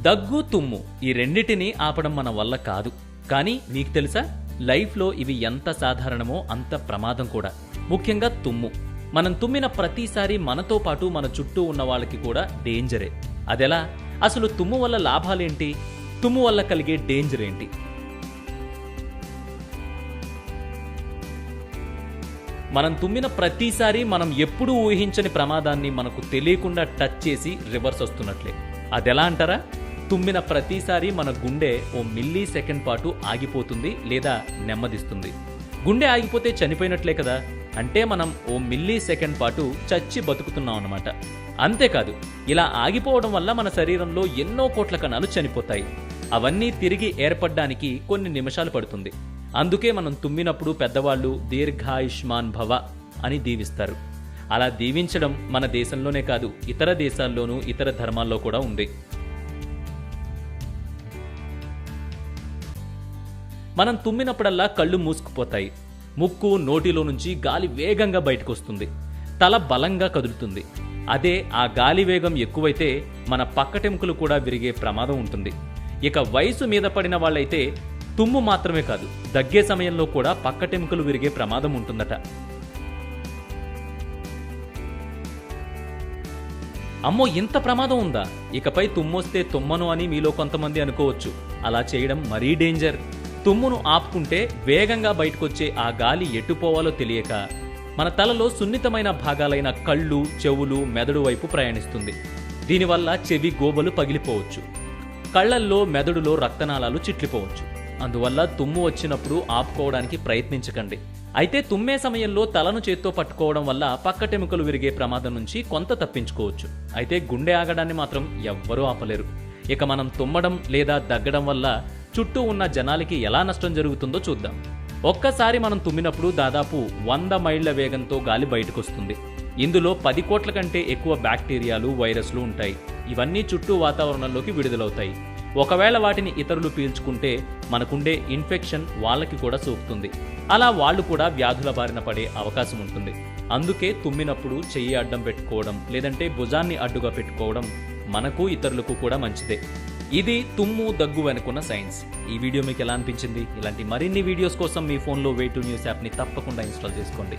దగ్గు, తుమ్ము ఈ రెండిటిని ఆపడం మన వల్ల కాదు. కానీ మీకు తెలుసా, లైఫ్లో ఇవి ఎంత సాధారణమో అంత ప్రమాదం కూడా. ముఖ్యంగా తుమ్ము. మనం తుమ్మిన ప్రతిసారి మనతో పాటు మన చుట్టూ ఉన్న వాళ్ళకి కూడా డేంజరే. అదెలా? అసలు తుమ్ము వల్ల లాభాలేంటి? తుమ్ము వల్ల కలిగే డేంజర్ ఏంటి? మనం తుమ్మిన ప్రతిసారి మనం ఎప్పుడూ ఊహించని ప్రమాదాన్ని మనకు తెలియకుండా టచ్ చేసి రివర్స్ వస్తున్నట్లే. అదెలా అంటారా? తుమ్మిన ప్రతిసారి మన గుండె ఓ మిల్లీ సెకండ్ పాటు ఆగిపోతుంది లేదా నెమ్మదిస్తుంది. గుండె ఆగిపోతే చనిపోయినట్లే కదా. అంటే మనం ఓ మిల్లీ సెకండ్ పాటు చచ్చి బతుకుతున్నాం అన్నమాట. అంతేకాదు, ఇలా ఆగిపోవడం వల్ల మన శరీరంలో ఎన్నో కోట్ల కణాలు చనిపోతాయి. అవన్నీ తిరిగి ఏర్పడడానికి కొన్ని నిమిషాలు పడుతుంది. అందుకే మనం తుమ్మినప్పుడు పెద్దవాళ్ళు దీర్ఘాయుష్మాన్ భవ అని దీవిస్తారు. అలా దీవించడం మన దేశంలోనే కాదు, ఇతర దేశాల్లోనూ ఇతర ధర్మాల్లో కూడా ఉంది. మనం తుమ్మినప్పుడల్లా కళ్ళు మూసుకుపోతాయి. ముక్కు, నోటిలో నుంచి గాలి వేగంగా బయటకు వస్తుంది. తల బలంగా కదులుతుంది. అదే ఆ గాలి వేగం ఎక్కువైతే మన పక్కటెముకలు కూడా విరిగే ప్రమాదం ఉంటుంది. ఇక వయసు మీద పడిన వాళ్ళైతే తుమ్ము మాత్రమే కాదు, దగ్గే సమయంలో కూడా పక్కటెముకలు విరిగే ప్రమాదం ఉంటుందట. అమ్మో, ఇంత ప్రమాదం ఉందా? ఇకపై తుమ్మొస్తే తుమ్మను అని మీలో కొంతమంది అనుకోవచ్చు. అలా చేయడం మరీ డేంజర్. తుమ్మును ఆపుకుంటే వేగంగా బయటకొచ్చే ఆ గాలి ఎట్టుపోవాలో తెలియక మన తలలో సున్నితమైన భాగాలైన కళ్ళు, చెవులు, మెదడు వైపు ప్రయాణిస్తుంది. దీనివల్ల చెవి గోబలు పగిలిపోవచ్చు. కళ్లల్లో, మెదడులో రక్తనాళాలు చిట్లిపోవచ్చు. అందువల్ల తుమ్ము వచ్చినప్పుడు ఆపుకోవడానికి ప్రయత్నించకండి. అయితే తుమ్మే సమయంలో తలను చేత్తో పట్టుకోవడం వల్ల పక్కటెముకలు విరిగే ప్రమాదం నుంచి కొంత తప్పించుకోవచ్చు. అయితే గుండె ఆగడాన్ని మాత్రం ఎవ్వరూ ఆపలేరు. ఇక మనం తుమ్మడం లేదా దగ్గడం వల్ల చుట్టూ ఉన్న జనాలకి ఎలా నష్టం జరుగుతుందో చూద్దాం. ఒక్కసారి మనం తుమ్మినప్పుడు దాదాపు 100 మైళ్ల వేగంతో గాలి బయటకొస్తుంది. ఇందులో 10 కోట్ల కంటే ఎక్కువ బ్యాక్టీరియాలు, వైరస్లు ఉంటాయి. ఇవన్నీ చుట్టూ వాతావరణంలోకి విడుదలవుతాయి. ఒకవేళ వాటిని ఇతరులు పీల్చుకుంటే మనకుండే ఇన్ఫెక్షన్ వాళ్ళకి కూడా సోకుతుంది. అలా వాళ్ళు కూడా వ్యాధుల బారిన పడే అవకాశం ఉంటుంది. అందుకే తుమ్మినప్పుడు చెయ్యి అడ్డం పెట్టుకోవడం లేదంటే భుజాన్ని అడ్డుగా పెట్టుకోవడం మనకు ఇతరులకు కూడా మంచిదే. ఇది తుమ్ము, దగ్గు వెనుకున్న సైన్స్. ఈ వీడియో మీకు ఎలా అనిపించింది? ఇలాంటి మరిన్ని వీడియోస్ కోసం మీ ఫోన్లో వే2 న్యూస్ యాప్ని తప్పకుండా ఇన్స్టాల్ చేసుకోండి.